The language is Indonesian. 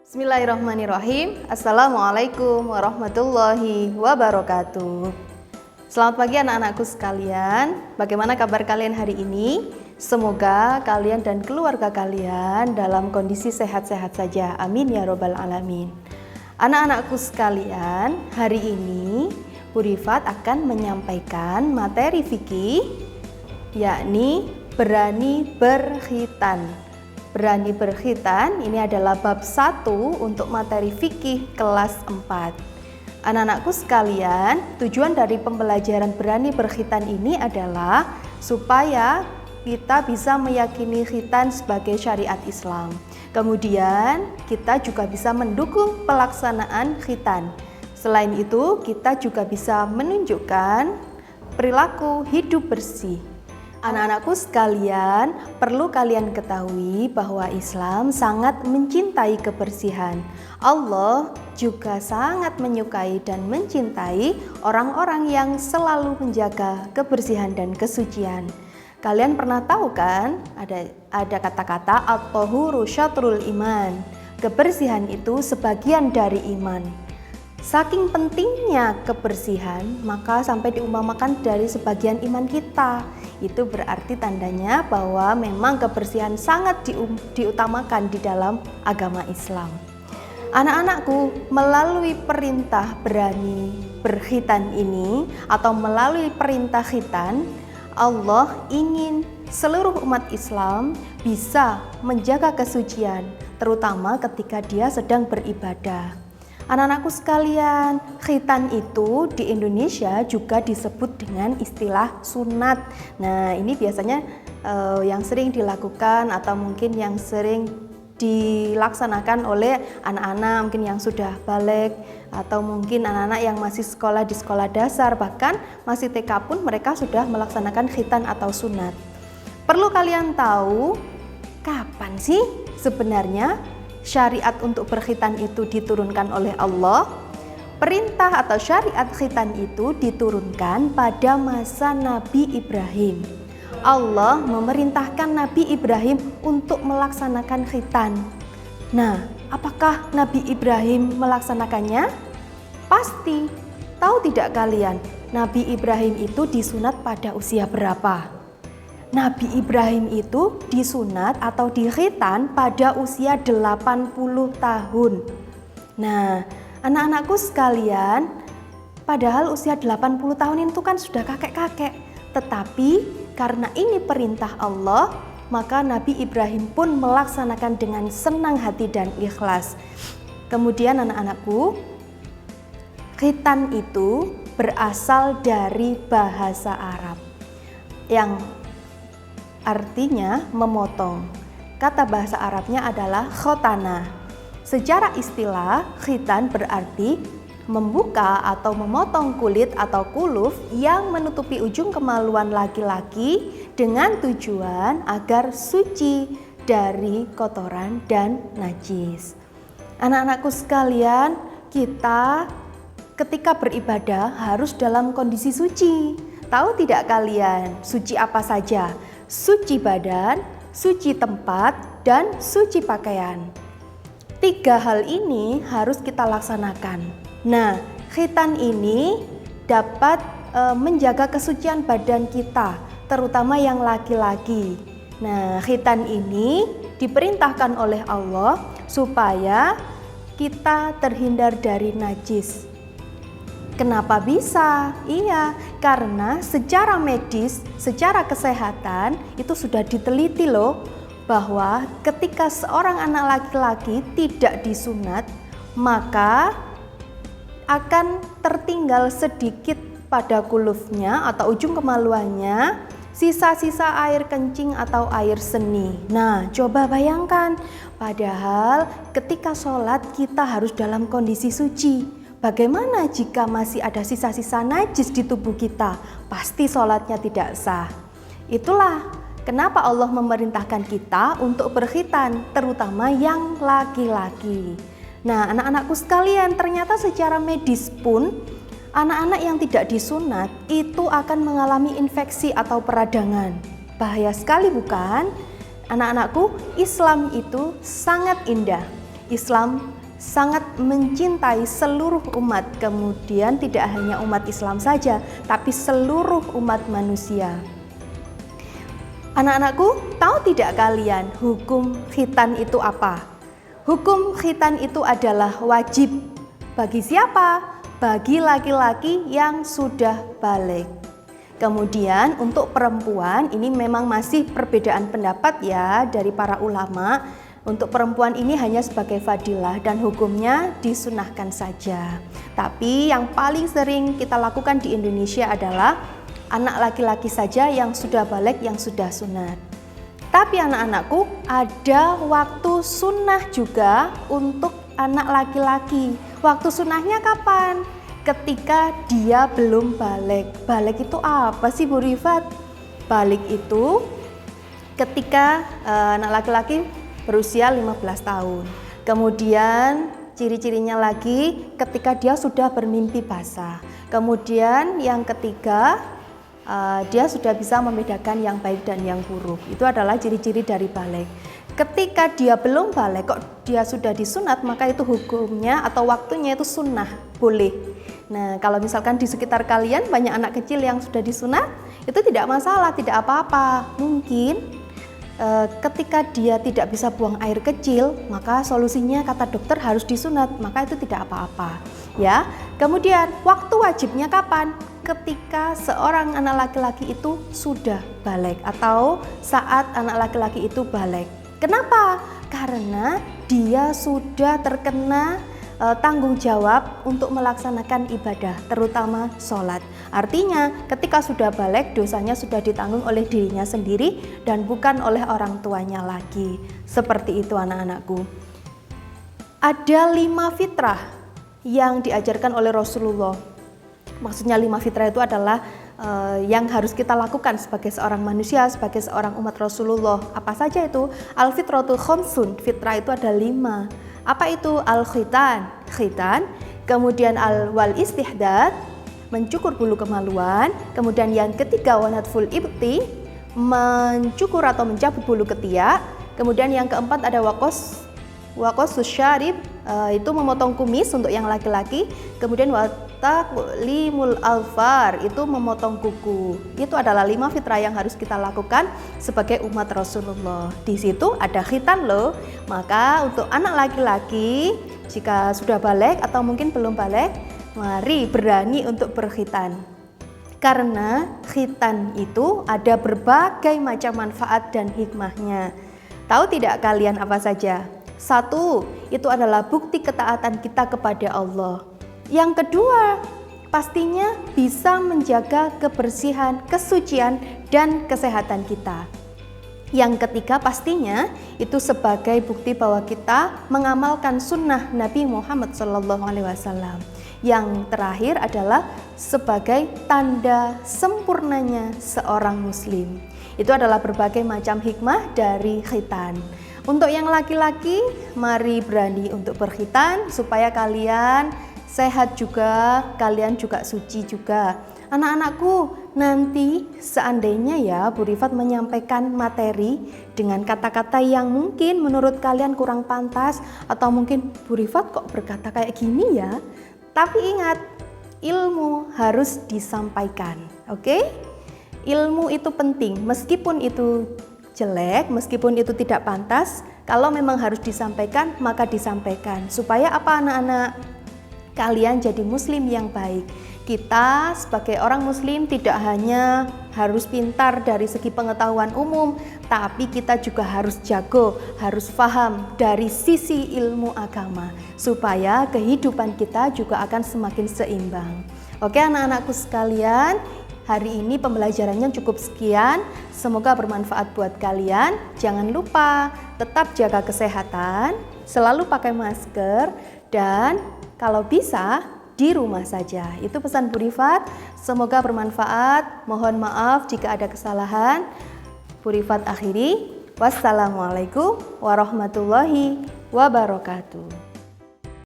Bismillahirrahmanirrahim. Assalamualaikum warahmatullahi wabarakatuh. Selamat pagi anak-anakku sekalian. Bagaimana kabar kalian hari ini? Semoga kalian dan keluarga kalian dalam kondisi sehat-sehat saja. Amin ya robbal alamin. Anak-anakku sekalian, hari ini Bu Rifat akan menyampaikan materi fikih, yakni berani berkhitan. Berani berkhitan ini adalah bab 1 untuk materi fikih kelas 4. Anak-anakku sekalian, tujuan dari pembelajaran berani berkhitan ini adalah supaya kita bisa meyakini khitan sebagai syariat Islam. Kemudian kita juga bisa mendukung pelaksanaan khitan. Selain itu, kita juga bisa menunjukkan perilaku hidup bersih. Anak-anakku sekalian, perlu kalian ketahui bahwa Islam sangat mencintai kebersihan. Allah juga sangat menyukai dan mencintai orang-orang yang selalu menjaga kebersihan dan kesucian. Kalian pernah tahu kan, ada kata-kata at-tahuru syatrul iman. Kebersihan itu sebagian dari iman. Saking pentingnya kebersihan, maka sampai diumpamakan dari sebagian iman kita. Itu berarti tandanya bahwa memang kebersihan sangat diutamakan di dalam agama Islam. Anak-anakku, melalui perintah berani berkhitan ini atau melalui perintah khitan, Allah ingin seluruh umat Islam bisa menjaga kesucian, terutama ketika dia sedang beribadah. Anak-anakku sekalian, khitan itu di Indonesia juga disebut dengan istilah sunat. Nah, ini biasanya yang sering dilakukan atau mungkin yang sering dilaksanakan oleh anak-anak mungkin yang sudah balik atau mungkin anak-anak yang masih sekolah di sekolah dasar, bahkan masih TK pun mereka sudah melaksanakan khitan atau sunat. Perlu kalian tahu kapan sih sebenarnya syariat untuk berkhitan itu diturunkan oleh Allah. Perintah atau syariat khitan itu diturunkan pada masa Nabi Ibrahim. Allah memerintahkan Nabi Ibrahim untuk melaksanakan khitan. Nah, apakah Nabi Ibrahim melaksanakannya? Pasti. Tahu tidak kalian, Nabi Ibrahim itu disunat pada usia berapa? Nabi Ibrahim itu disunat atau dikhitan pada usia 80 tahun. Nah, anak-anakku sekalian, padahal usia 80 tahun itu kan sudah kakek-kakek. Tetapi karena ini perintah Allah, maka Nabi Ibrahim pun melaksanakan dengan senang hati dan ikhlas. Kemudian anak-anakku, khitan itu berasal dari bahasa Arab yang artinya memotong. Kata bahasa Arabnya adalah khotana. Secara istilah, khitan berarti membuka atau memotong kulit atau kuluf yang menutupi ujung kemaluan laki-laki dengan tujuan agar suci dari kotoran dan najis. Anak-anakku sekalian, kita ketika beribadah harus dalam kondisi suci. Tahu tidak kalian, suci apa saja? Suci badan, suci tempat, dan suci pakaian. 3 hal ini harus kita laksanakan. Nah, khitan ini dapat menjaga kesucian badan kita, terutama yang laki-laki. Nah, khitan ini diperintahkan oleh Allah supaya kita terhindar dari najis. Kenapa bisa? Iya, karena secara medis, secara kesehatan itu sudah diteliti loh, bahwa ketika seorang anak laki-laki tidak disunat, maka akan tertinggal sedikit pada kulufnya atau ujung kemaluannya sisa-sisa air kencing atau air seni. Nah, coba bayangkan, padahal ketika sholat kita harus dalam kondisi suci. Bagaimana jika masih ada sisa-sisa najis di tubuh kita? Pasti sholatnya tidak sah. Itulah kenapa Allah memerintahkan kita untuk berkhitan, terutama yang laki-laki. Nah, anak-anakku sekalian, ternyata secara medis pun anak-anak yang tidak disunat itu akan mengalami infeksi atau peradangan. Bahaya sekali bukan? Anak-anakku, Islam itu sangat indah. Islam sangat mencintai seluruh umat, kemudian tidak hanya umat Islam saja, tapi seluruh umat manusia. Anak-anakku, tahu tidak kalian hukum khitan itu apa? Hukum khitan itu adalah wajib. Bagi siapa? Bagi laki-laki yang sudah balik. Kemudian untuk perempuan ini memang masih perbedaan pendapat ya dari para ulama. Untuk perempuan ini hanya sebagai fadilah dan hukumnya disunahkan saja. Tapi yang paling sering kita lakukan di Indonesia adalah anak laki-laki saja yang sudah balik, yang sudah sunat. Tapi anak-anakku, ada waktu sunnah juga untuk anak laki-laki. Waktu sunnahnya kapan? Ketika dia belum balik. Balik itu apa sih Bu Rifat? Balik itu ketika anak laki-laki berusia 15 tahun. Kemudian ciri-cirinya lagi ketika dia sudah bermimpi basah. Kemudian yang ketiga, dia sudah bisa membedakan yang baik dan yang buruk. Itu adalah ciri-ciri dari balik. Ketika dia belum balik, kok dia sudah disunat, maka itu hukumnya atau waktunya itu sunnah, boleh. Nah, kalau misalkan di sekitar kalian banyak anak kecil yang sudah disunat, itu tidak masalah, tidak apa-apa. Mungkin ketika dia tidak bisa buang air kecil, maka solusinya kata dokter harus disunat, maka itu tidak apa-apa ya. Kemudian waktu wajibnya kapan? Ketika seorang anak laki-laki itu sudah balik atau saat anak laki-laki itu balik. Kenapa? Karena dia sudah terkena tanggung jawab untuk melaksanakan ibadah, terutama sholat. Artinya ketika sudah balik, dosanya sudah ditanggung oleh dirinya sendiri dan bukan oleh orang tuanya lagi. Seperti itu anak-anakku. Ada 5 fitrah yang diajarkan oleh Rasulullah. Maksudnya 5 fitrah itu adalah yang harus kita lakukan sebagai seorang manusia, sebagai seorang umat Rasulullah. Apa saja itu? Al-fitratu khamsun, fitrah itu ada 5. Apa itu? Al-khitan, khitan, kemudian al-wal istihdad, mencukur bulu kemaluan, kemudian yang ketiga wanatful ibti, mencukur atau mencabut bulu ketiak, kemudian yang keempat ada wakos syarib, itu memotong kumis untuk yang laki-laki, kemudian taqlimul alfar, itu memotong kuku. Itu adalah 5 fitrah yang harus kita lakukan sebagai umat Rasulullah. Di situ ada khitan loh. Maka untuk anak laki-laki jika sudah balik atau mungkin belum balik, mari berani untuk berkhitan. Karena khitan itu ada berbagai macam manfaat dan hikmahnya. Tahu tidak kalian apa saja? 1, itu adalah bukti ketaatan kita kepada Allah. Yang kedua, pastinya bisa menjaga kebersihan, kesucian, dan kesehatan kita. Yang ketiga, pastinya itu sebagai bukti bahwa kita mengamalkan sunnah Nabi Muhammad SAW. Yang terakhir adalah sebagai tanda sempurnanya seorang muslim. Itu adalah berbagai macam hikmah dari khitan. Untuk yang laki-laki, mari berani untuk berkhitan supaya kalian sehat juga, kalian juga suci juga. Anak-anakku, nanti seandainya ya Bu Rifat menyampaikan materi dengan kata-kata yang mungkin menurut kalian kurang pantas, atau mungkin Bu Rifat kok berkata kayak gini ya. Tapi ingat, ilmu harus disampaikan, oke? Ilmu itu penting, meskipun itu jelek, meskipun itu tidak pantas, kalau memang harus disampaikan, maka disampaikan. Supaya apa anak-anak? Kalian jadi muslim yang baik. Kita sebagai orang muslim tidak hanya harus pintar dari segi pengetahuan umum, tapi kita juga harus jago, harus paham dari sisi ilmu agama, supaya kehidupan kita juga akan semakin seimbang. Oke anak-anakku sekalian, hari ini pembelajarannya cukup sekian. Semoga bermanfaat buat kalian. Jangan lupa tetap jaga kesehatan, selalu pakai masker, dan kalau bisa di rumah saja. Itu pesan Bu Rifat. Semoga bermanfaat. Mohon maaf jika ada kesalahan. Bu Rifat akhiri. Wassalamualaikum warahmatullahi wabarakatuh.